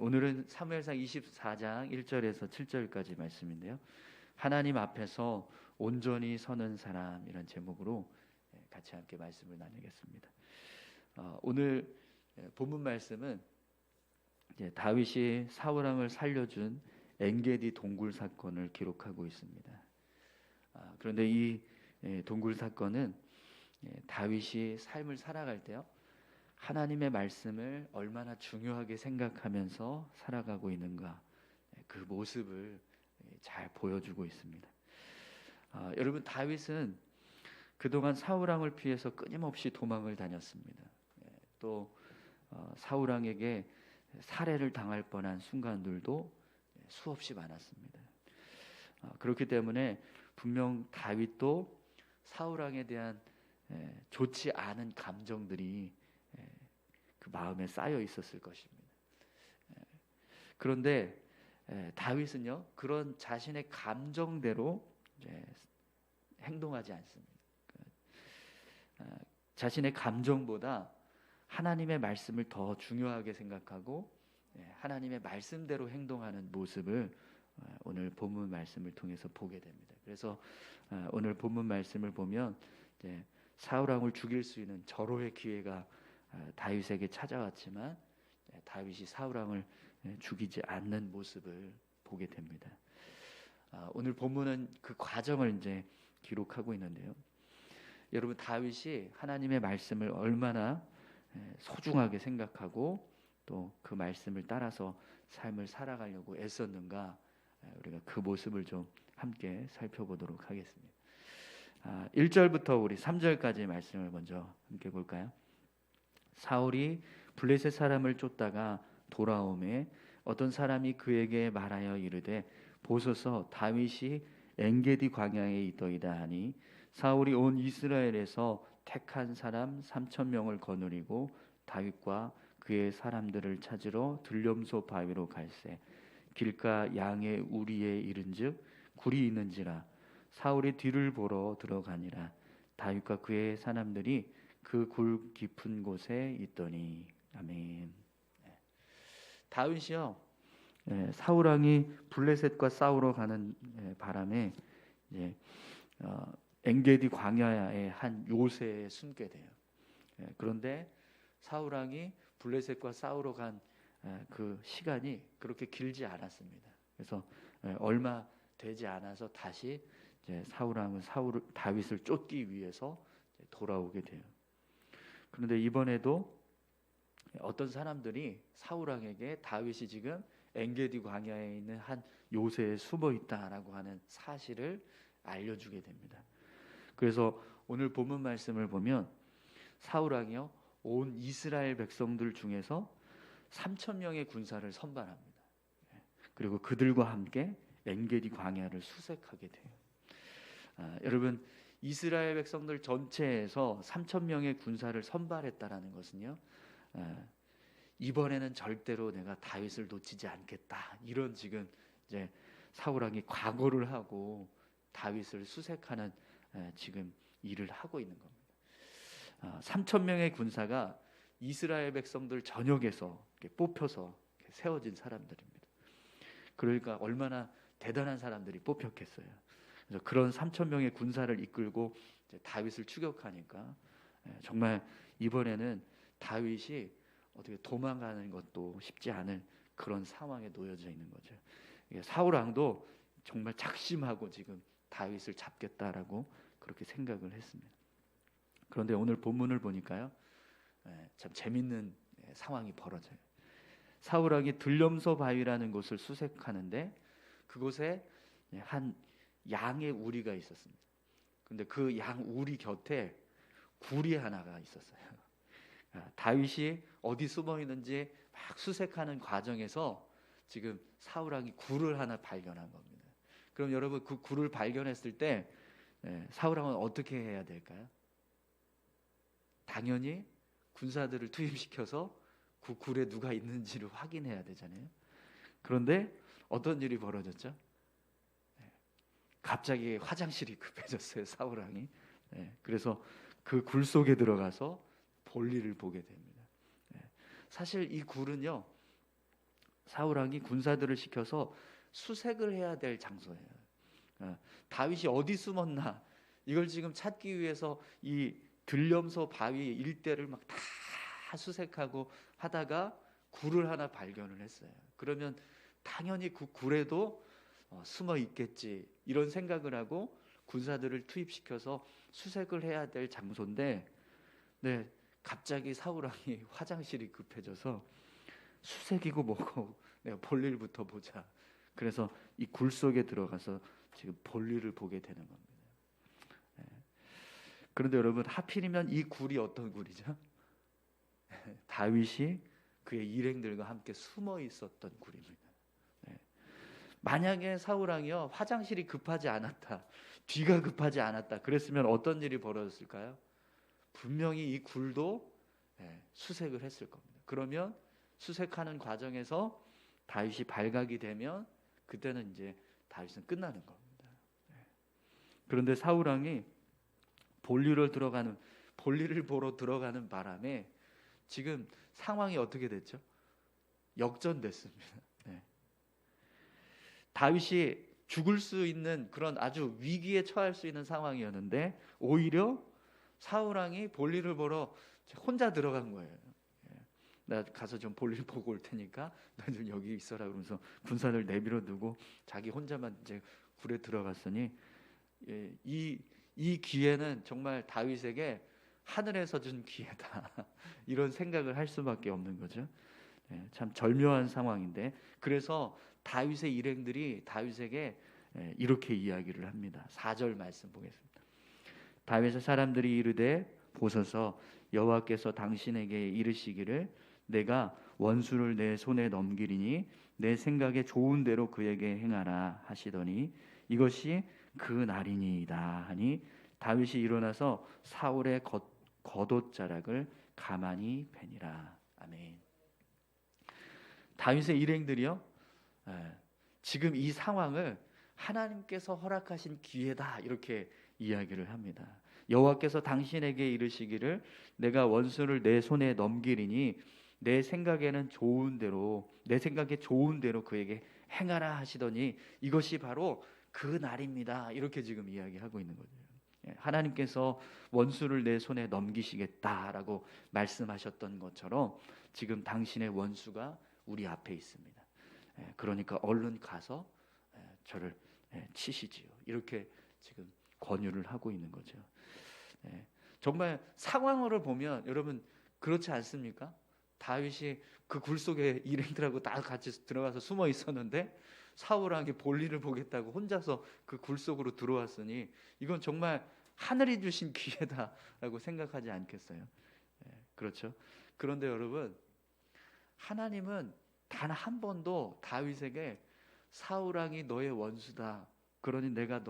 오늘은 사무엘상 24장 1절에서 7절까지 말씀인데요. 하나님 앞에서 온전히 서는 사람, 이런 제목으로 같이 함께 말씀을 나누겠습니다. 오늘 본문 말씀은 이제 다윗이 사울 왕을 살려준 엔게디 동굴 사건을 기록하고 있습니다. 그런데 이 동굴 사건은 다윗이 삶을 살아갈 때요, 하나님의 말씀을 얼마나 중요하게 생각하면서 살아가고 있는가, 그 모습을 잘 보여주고 있습니다. 여러분, 다윗은 그동안 사울 왕을 피해서 끊임없이 도망을 다녔습니다. 또 사울 왕에게 살해를 당할 뻔한 순간들도 수없이 많았습니다. 그렇기 때문에 분명 다윗도 사울 왕에 대한 좋지 않은 감정들이 그 마음에 쌓여 있었을 것입니다. 그런데 다윗은요, 그런 자신의 감정대로 행동하지 않습니다. 자신의 감정보다 하나님의 말씀을 더 중요하게 생각하고 하나님의 말씀대로 행동하는 모습을 오늘 본문 말씀을 통해서 보게 됩니다. 그래서 오늘 본문 말씀을 보면 사울 왕을 죽일 수 있는 절호의 기회가 다윗에게 찾아왔지만 다윗이 사울 왕을 죽이지 않는 모습을 보게 됩니다. 오늘 본문은 그 과정을 이제 기록하고 있는데요. 여러분, 다윗이 하나님의 말씀을 얼마나 소중하게 생각하고 또 그 말씀을 따라서 삶을 살아가려고 애썼는가, 우리가 그 모습을 좀 함께 살펴보도록 하겠습니다. 1절부터 우리 3절까지 말씀을 먼저 함께 볼까요? 사울이 블레셋 사람을 쫓다가 돌아오매 어떤 사람이 그에게 말하여 이르되 보소서 다윗이 엔게디 광야에 있더이다 하니 사울이 온 이스라엘에서 택한 사람 3,000명을 거느리고 다윗과 그의 사람들을 찾으러 들렴소 바위로 갈새 길가 양의 우리에 이른즉 굴이 있는지라 사울이 뒤를 보러 들어가니라 다윗과 그의 사람들이 그 굴 깊은 곳에 있더니. 아멘. 다윗이요, 사울 왕이 블레셋과 싸우러 가는 바람에 엔게디 광야의 한 요새에 숨게 돼요. 그런데 사울 왕이 블레셋과 싸우러 간 그 시간이 그렇게 길지 않았습니다. 그래서 얼마 되지 않아서 다시 사울 왕은 다윗을 쫓기 위해서 돌아오게 돼요. 그런데 이번에도 어떤 사람들이 사울 왕에게 다윗이 지금 엔게디 광야에 있는 한 요새에 숨어 있다라고 하는 사실을 알려주게 됩니다. 그래서 오늘 본문 말씀을 보면 사울 왕이요, 온 이스라엘 백성들 중에서 3,000명의 군사를 선발합니다. 그리고 그들과 함께 엔게디 광야를 수색하게 돼요. 여러분, 이스라엘 백성들 전체에서 3,000명의 군사를 선발했다라는 것은요, 이번에는 절대로 내가 다윗을 놓치지 않겠다, 이런 지금 이제 사울 왕이 각오를 하고 다윗을 수색하는 지금 일을 하고 있는 겁니다. 3,000명의 군사가 이스라엘 백성들 전역에서 뽑혀서 세워진 사람들입니다. 그러니까 얼마나 대단한 사람들이 뽑혔겠어요. 그래서 그런 3,000명의 군사를 이끌고 다윗을 추격하니까 정말 이번에는 다윗이 어떻게 도망가는 것도 쉽지 않은 그런 상황에 놓여져 있는 거죠. 사울 왕도 정말 작심하고 지금 다윗을 잡겠다라고 그렇게 생각을 했습니다. 그런데 오늘 본문을 보니까요, 참 재밌는 상황이 벌어져요. 사울 왕이 들렴소 바위라는 곳을 수색하는데 그곳에 한 양의 우리가 있었습니다. 근데 그 양 우리 곁에 굴이 하나가 있었어요. 다윗이 어디 숨어 있는지 막 수색하는 과정에서 지금 사울 왕이 굴을 하나 발견한 겁니다. 그럼 여러분, 그 굴을 발견했을 때 사울 왕은 어떻게 해야 될까요? 당연히 군사들을 투입시켜서 그 굴에 누가 있는지를 확인해야 되잖아요. 그런데 어떤 일이 벌어졌죠? 갑자기 화장실이 급해졌어요, 사울 왕이. 그래서 그 굴 속에 들어가서 볼일을 보게 됩니다. 사실 이 굴은요, 사울 왕이 군사들을 시켜서 수색을 해야 될 장소예요. 다윗이 어디 숨었나 이걸 지금 찾기 위해서 이 들염소 바위 일대를 막 다 수색하고 하다가 굴을 하나 발견을 했어요. 그러면 당연히 그 굴에도 숨어 있겠지 이런 생각을 하고 군사들을 투입시켜서 수색을 해야 될 장소인데, 네, 갑자기 사울 왕이 화장실이 급해져서 수색이고 뭐고 내가 볼일부터 보자. 그래서 이 굴 속에 들어가서 지금 볼일을 보게 되는 겁니다. 그런데 여러분, 하필이면 이 굴이 어떤 굴이죠? 다윗이 그의 일행들과 함께 숨어 있었던 굴입니다. 만약에 사울 왕이요 화장실이 급하지 않았다, 뒤가 급하지 않았다 그랬으면 어떤 일이 벌어졌을까요? 분명히 이 굴도 수색을 했을 겁니다. 그러면 수색하는 과정에서 다윗이 발각이 되면 그때는 이제 다윗은 끝나는 겁니다. 그런데 사울 왕이 볼일을 보러 들어가는 바람에 지금 상황이 어떻게 됐죠? 역전됐습니다. 다윗이 죽을 수 있는 그런 아주 위기에 처할 수 있는 상황이었는데 오히려 사울 왕이 볼일을 보러 혼자 들어간 거예요. 나 가서 좀 볼일 보고 올 테니까 너 좀 여기 있어라 그러면서 군사들 내버려 두고 자기 혼자만 이제 굴에 들어갔으니, 이 기회는 정말 다윗에게 하늘에서 준 기회다 이런 생각을 할 수밖에 없는 거죠. 참 절묘한 상황인데, 그래서 다윗의 일행들이 다윗에게 이렇게 이야기를 합니다. 4절 말씀 보겠습니다. 다윗의 사람들이 이르되 보소서 여호와께서 당신에게 이르시기를 내가 원수를 내 손에 넘기리니 내 생각에 좋은 대로 그에게 행하라 하시더니 이것이 그 날이니이다 하니 다윗이 일어나서 사울의 겉옷자락을 가만히 베니라. 아멘. 다윗의 일행들이요 지금 이 상황을 하나님께서 허락하신 기회다 이렇게 이야기를 합니다. 여호와께서 당신에게 이르시기를 내가 원수를 내 손에 넘기리니 내 생각에 좋은 대로 그에게 행하라 하시더니 이것이 바로 그 날입니다. 이렇게 지금 이야기하고 있는 거죠. 하나님께서 원수를 내 손에 넘기시겠다라고 말씀하셨던 것처럼 지금 당신의 원수가 우리 앞에 있습니다. 그러니까 얼른 가서 저를 치시지요. 이렇게 지금 권유를 하고 있는 거죠. 정말 상황을 보면 여러분 그렇지 않습니까? 다윗이 그 굴 속에 일행들하고 다 같이 들어가서 숨어 있었는데 사울 왕이 볼일을 보겠다고 혼자서 그 굴 속으로 들어왔으니 이건 정말 하늘이 주신 기회다라고 생각하지 않겠어요? 그렇죠? 그런데 여러분, 하나님은 단 한 번도 다윗에게 사울 왕이 너의 원수다, 그러니 내가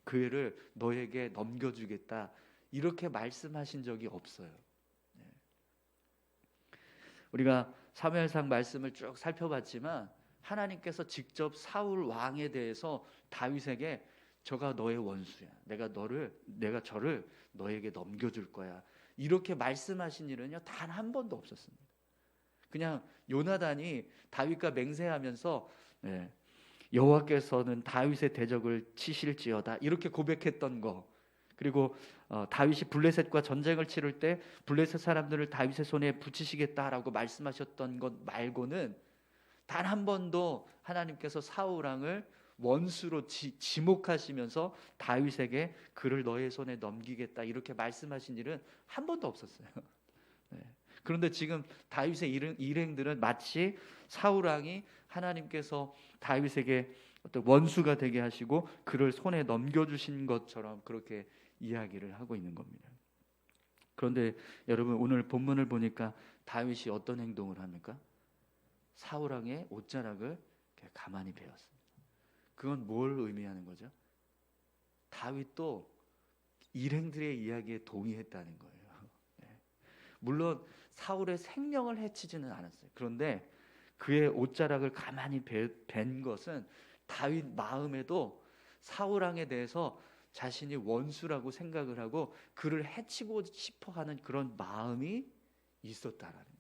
그 애를 너에게 넘겨주겠다 이렇게 말씀하신 적이 없어요. 우리가 사무엘상 말씀을 쭉 살펴봤지만 하나님께서 직접 사울 왕에 대해서 다윗에게 저가 너의 원수야, 내가 저를 너에게 넘겨줄 거야 이렇게 말씀하신 일은요 단 한 번도 없었습니다. 그냥 요나단이 다윗과 맹세하면서 여호와께서는 다윗의 대적을 치실지어다 이렇게 고백했던 거, 그리고 다윗이 블레셋과 전쟁을 치를 때 블레셋 사람들을 다윗의 손에 붙이시겠다라고 말씀하셨던 것 말고는 단 한 번도 하나님께서 사울 왕을 원수로 지목하시면서 다윗에게 그를 너의 손에 넘기겠다 이렇게 말씀하신 일은 한 번도 없었어요. 그런데 지금 다윗의 일행들은 마치 사울 왕이 하나님께서 다윗에게 어떤 원수가 되게 하시고 그를 손에 넘겨주신 것처럼 그렇게 이야기를 하고 있는 겁니다. 그런데 여러분 오늘 본문을 보니까 다윗이 어떤 행동을 합니까? 사울 왕의 옷자락을 가만히 베었습니다. 그건 뭘 의미하는 거죠? 다윗도 일행들의 이야기에 동의했다는 거예요. 물론 사울의 생명을 해치지는 않았어요. 그런데 그의 옷자락을 가만히 벤 것은 다윗 마음에도 사울 왕에 대해서 자신이 원수라고 생각을 하고 그를 해치고 싶어하는 그런 마음이 있었다라는 거예요.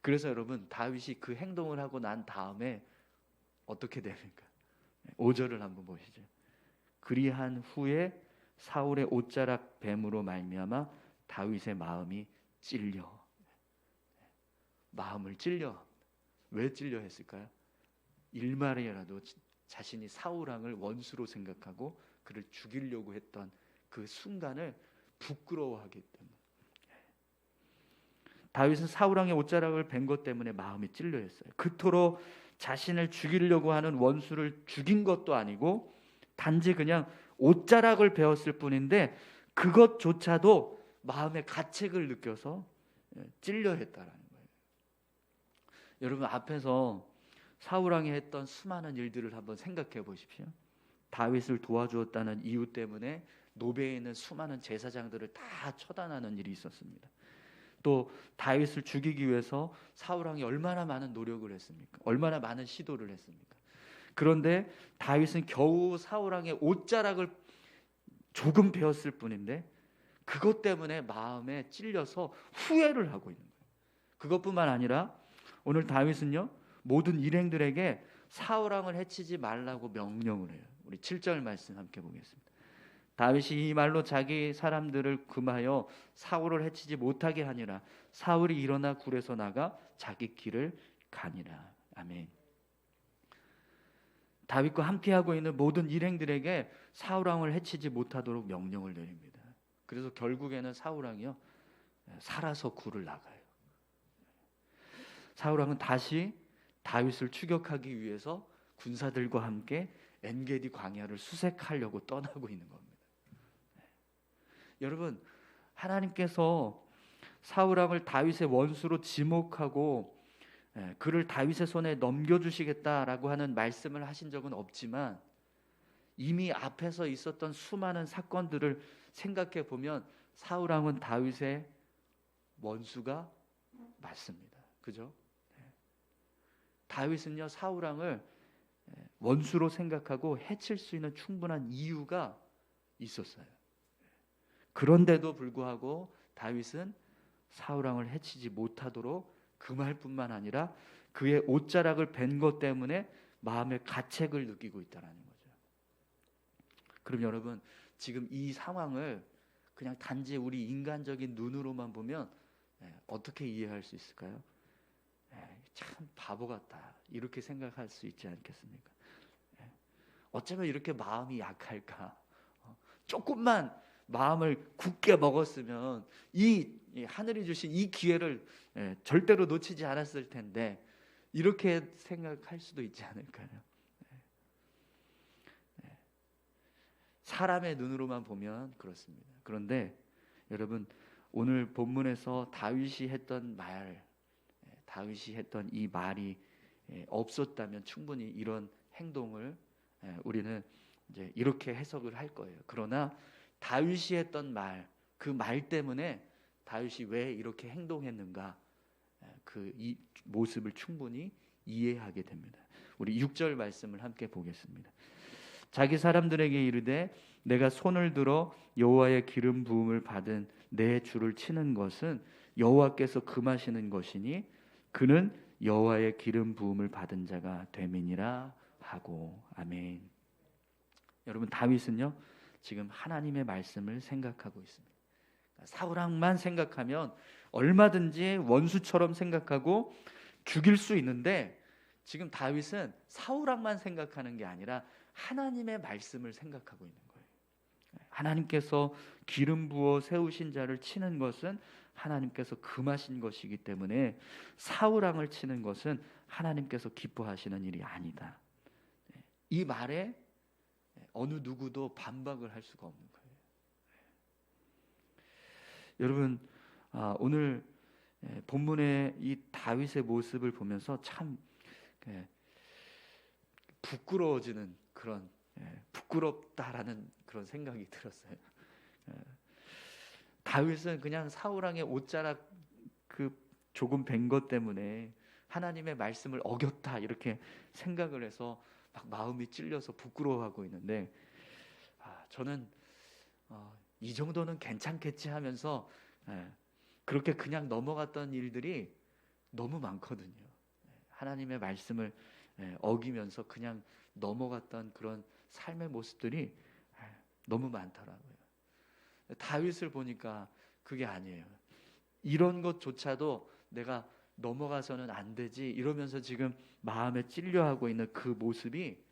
그래서 여러분 다윗이 그 행동을 하고 난 다음에 어떻게 됩니까? 5절을 한번 보시죠. 그리한 후에 사울의 옷자락 뱀으로 말미암아 다윗의 마음이 찔려. 마음을 찔려. 왜 찔려 했을까요? 일말이라도 자신이 사울 왕을 원수로 생각하고 그를 죽이려고 했던 그 순간을 부끄러워하기 때문에. 다윗은 사울 왕의 옷자락을 벤 것 때문에 마음이 찔려 했어요. 그토록 자신을 죽이려고 하는 원수를 죽인 것도 아니고 단지 그냥 옷자락을 베었을 뿐인데 그것조차도 마음의 가책을 느껴서 찔려 했다라는 거예요. 여러분 앞에서 사울 왕이 했던 수많은 일들을 한번 생각해 보십시오. 다윗을 도와주었다는 이유 때문에 노베에 있는 수많은 제사장들을 다 처단하는 일이 있었습니다. 또 다윗을 죽이기 위해서 사울 왕이 얼마나 많은 노력을 했습니까? 얼마나 많은 시도를 했습니까? 그런데 다윗은 겨우 사울 왕의 옷자락을 조금 베었을 뿐인데 그것 때문에 마음에 찔려서 후회를 하고 있는 거예요. 그것뿐만 아니라 오늘 다윗은요 모든 일행들에게 사울 왕을 해치지 말라고 명령을 해요. 우리 7절 말씀 함께 보겠습니다. 다윗이 이 말로 자기 사람들을 금하여 사울을 해치지 못하게 하니라. 사울이 일어나 굴에서 나가 자기 길을 가니라. 아멘. 다윗과 함께하고 있는 모든 일행들에게 사울 왕을 해치지 못하도록 명령을 내립니다. 그래서 결국에는 사울 왕이요 살아서 굴을 나가요. 사울 왕은 다시 다윗을 추격하기 위해서 군사들과 함께 엔게디 광야를 수색하려고 떠나고 있는 겁니다. 여러분 하나님께서 사울 왕을 다윗의 원수로 지목하고 그를 다윗의 손에 넘겨주시겠다라고 하는 말씀을 하신 적은 없지만 이미 앞에서 있었던 수많은 사건들을 생각해 보면 사울 왕은 다윗의 원수가 맞습니다. 그죠? 다윗은요 사울 왕을 원수로 생각하고 해칠 수 있는 충분한 이유가 있었어요. 그런데도 불구하고 다윗은 사울 왕을 해치지 못하도록 금할 뿐만 아니라 그의 옷자락을 벤 것 때문에 마음의 가책을 느끼고 있다는 거죠. 그럼 여러분 지금 이 상황을 그냥 단지 우리 인간적인 눈으로만 보면 어떻게 이해할 수 있을까요? 참 바보 같다 이렇게 생각할 수 있지 않겠습니까? 어쩌면 이렇게 마음이 약할까? 조금만 마음을 굳게 먹었으면 이 하늘이 주신 이 기회를 절대로 놓치지 않았을 텐데 이렇게 생각할 수도 있지 않을까요? 사람의 눈으로만 보면 그렇습니다. 그런데 여러분 오늘 본문에서 다윗이 했던 이 말이 없었다면 충분히 이런 행동을 우리는 이제 이렇게 해석을 할 거예요. 그러나 다윗이 했던 말, 그 말 때문에 다윗이 왜 이렇게 행동했는가 그 이 모습을 충분히 이해하게 됩니다. 우리 6절 말씀을 함께 보겠습니다. 자기 사람들에게 이르되 내가 손을 들어 여호와의 기름 부음을 받은 내 주를 치는 것은 여호와께서 금하시는 것이니 그는 여호와의 기름 부음을 받은 자가 됨이니라 하고. 아멘. 여러분 다윗은요 지금 하나님의 말씀을 생각하고 있습니다. 사울 왕만 생각하면 얼마든지 원수처럼 생각하고 죽일 수 있는데 지금 다윗은 사울 왕만 생각하는 게 아니라 하나님의 말씀을 생각하고 있는 거예요. 하나님께서 기름 부어 세우신 자를 치는 것은 하나님께서 금하신 것이기 때문에 사울 왕을 치는 것은 하나님께서 기뻐하시는 일이 아니다. 이 말에 어느 누구도 반박을 할 수가 없는 거예요. 여러분 오늘 본문의 이 다윗의 모습을 보면서 참 부끄러워지는 그런 부끄럽다라는 그런 생각이 들었어요. 다윗은 그냥 사울 왕의 옷자락 그 조금 벤 것 때문에 하나님의 말씀을 어겼다 이렇게 생각을 해서 막 마음이 찔려서 부끄러워하고 있는데 저는 이 정도는 괜찮겠지 하면서 그렇게 그냥 넘어갔던 일들이 너무 많거든요. 하나님의 말씀을 어기면서 그냥 넘어갔던 그런 삶의 모습들이 너무 많더라고요. 다윗을 보니까 그게 아니에요. 이런 것조차도 내가 넘어가서는 안 되지 이러면서 지금 마음에 찔려하고 있는 그 모습이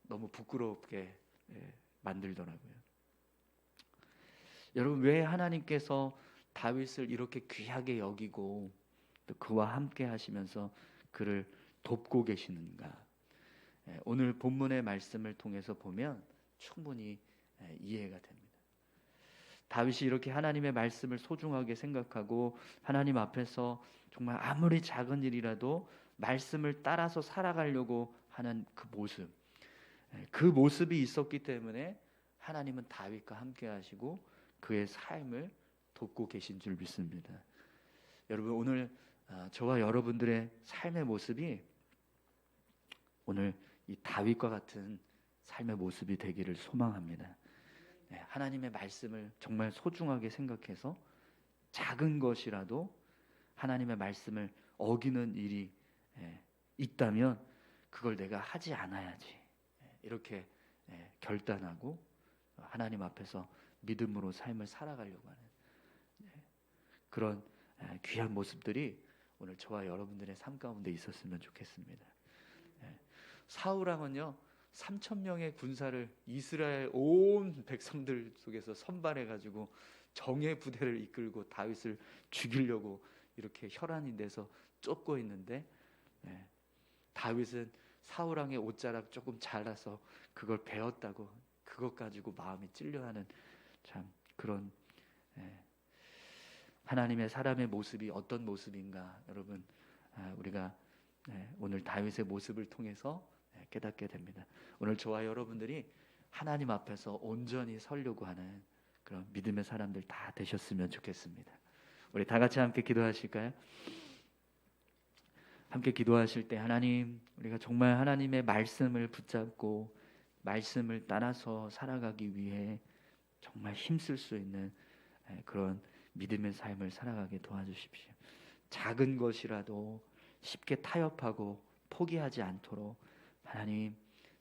너무 부끄럽게 만들더라고요. 여러분, 왜 하나님께서 다윗을 이렇게 귀하게 여기고 또 그와 함께 하시면서 그를 돕고 계시는가? 오늘 본문의 말씀을 통해서 보면 충분히 이해가 됩니다. 다윗이 이렇게 하나님의 말씀을 소중하게 생각하고 하나님 앞에서 정말 아무리 작은 일이라도 말씀을 따라서 살아가려고 하는 그 모습, 그 모습이 있었기 때문에 하나님은 다윗과 함께 하시고 그의 삶을 돕고 계신 줄 믿습니다. 여러분, 오늘 저와 여러분들의 삶의 모습이 오늘 이 다윗과 같은 삶의 모습이 되기를 소망합니다. 하나님의 말씀을 정말 소중하게 생각해서 작은 것이라도 하나님의 말씀을 어기는 일이 있다면 그걸 내가 하지 않아야지 이렇게 결단하고 하나님 앞에서 믿음으로 삶을 살아가려고 하는 그런 귀한 모습들이 오늘 저와 여러분들의 삶 가운데 있었으면 좋겠습니다. 사울왕은요 3,000명의 군사를 이스라엘 온 백성들 속에서 선발해가지고 정예 부대를 이끌고 다윗을 죽이려고 이렇게 혈안이 내서 쫓고 있는데 다윗은 사울왕의 옷자락 조금 잘라서 그걸 베었다고 그것 가지고 마음이 찔려하는 참 그런 하나님의 사람의 모습이 어떤 모습인가 여러분 우리가 오늘 다윗의 모습을 통해서 깨닫게 됩니다. 오늘 저와 여러분들이 하나님 앞에서 온전히 서려고 하는 그런 믿음의 사람들 다 되셨으면 좋겠습니다. 우리 다 같이 함께 기도하실까요? 함께 기도하실 때 하나님, 우리가 정말 하나님의 말씀을 붙잡고 말씀을 따라서 살아가기 위해 정말 힘쓸 수 있는 그런 믿음의 삶을 살아가게 도와주십시오. 작은 것이라도 쉽게 타협하고 포기하지 않도록 하나님,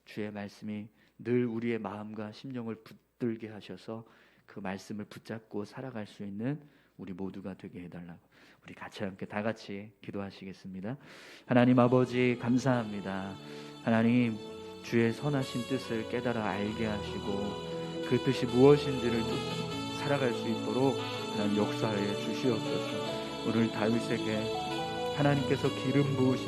주의 말씀이 늘 우리의 마음과 심령을 붙들게 하셔서 그 말씀을 붙잡고 살아갈 수 있는 우리 모두가 되게 해달라고 우리 같이 함께 다 같이 기도하시겠습니다. 하나님 아버지 감사합니다. 하나님, 주의 선하신 뜻을 깨달아 알게 하시고 그 뜻이 무엇인지를 살아갈 수 있도록 하나님 역사해 주시옵소서. 오늘 다윗에게 하나님께서 기름 부으신